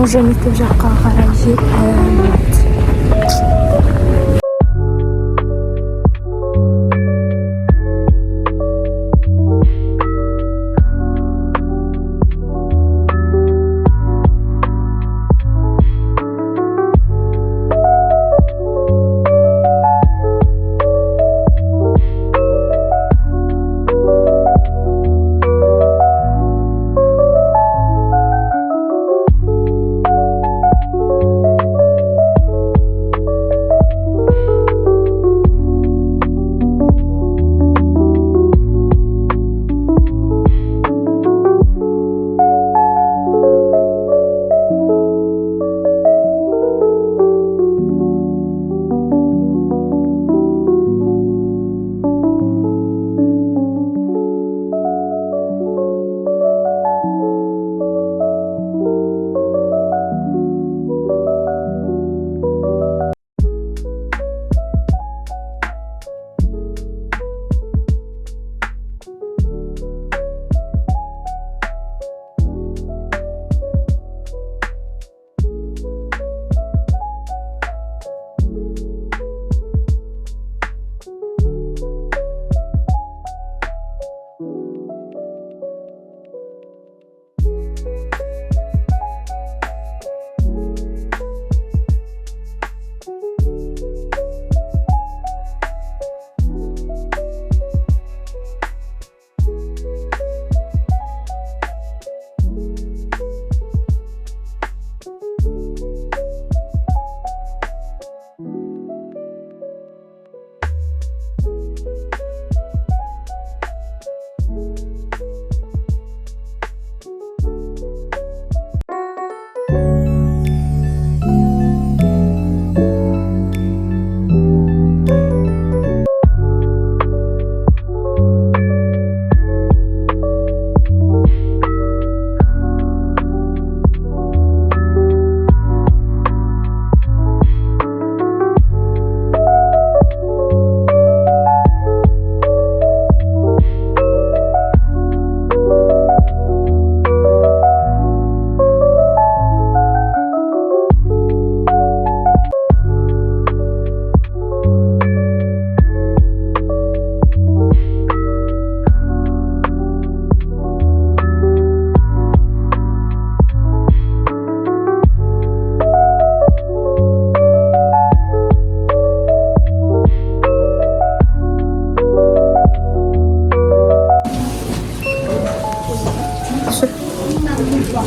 уже мектеп жаққа қарай жетеміз.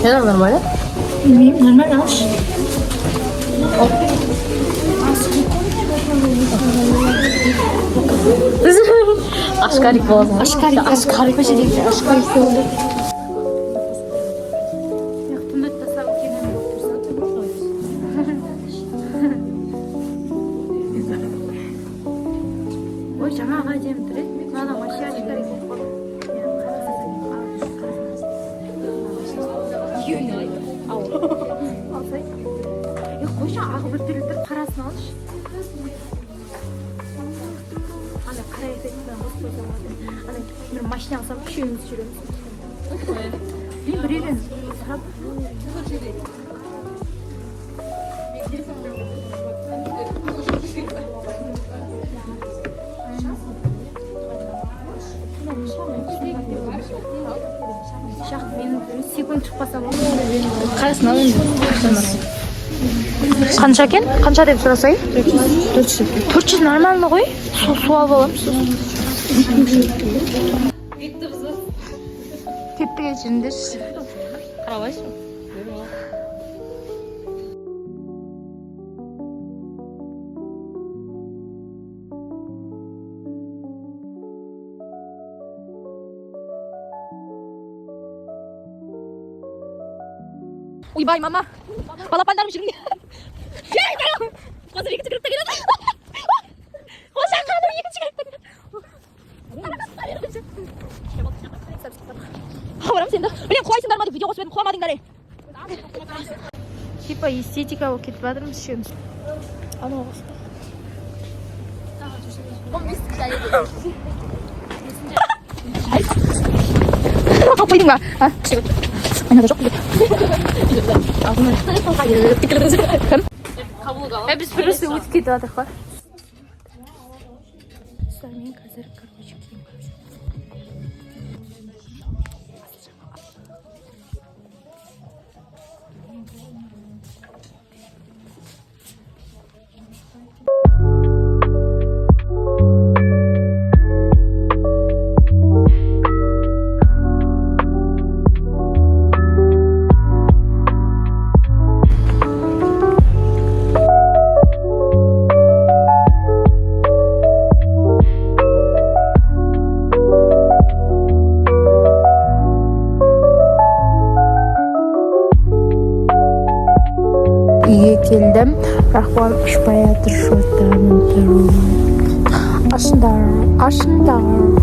Neden normal? Bilmiyorum, normal aş. Aşkarik boğazı. Aşkarik başarılı. Aşkarik oldu. Ой, жаңа ғадем тұр. Мана машина аşkarik. Қойшы ағы бір түрлі қарасын алыш. Ана қарай ететін бос қойса болады. Ана бір машина алсам үшеуміз жүреміз. Мен бір үйрен сұрап. Шақ мен секунд шықпаса болады. Қарасын алайын. Қанша екен? Қанша деп сұрасай? 400 нормально ғой? Су алып аламыз. Кеттік етшіңдерші. Қарабайсың? Ойбай, мама. Балапандарым жүрген. Қазір екінші кіріп та келеді. Қошан қадыр екінші кіріп та келеді. Қабырам сенді. Білем, қуайсыңдар ма деп видео қосып едім, қуамадыңдар. Типа эстетика болып кетіп жатырмыз үшеуміз. Анау қойдың ба? Ванада жоқ. Біз просто өтіп кетіп жатырық па? Қыздармен қазір, короче, киім үйге келдім, бірақ бұған ұшпай жатыр, ашыңдар.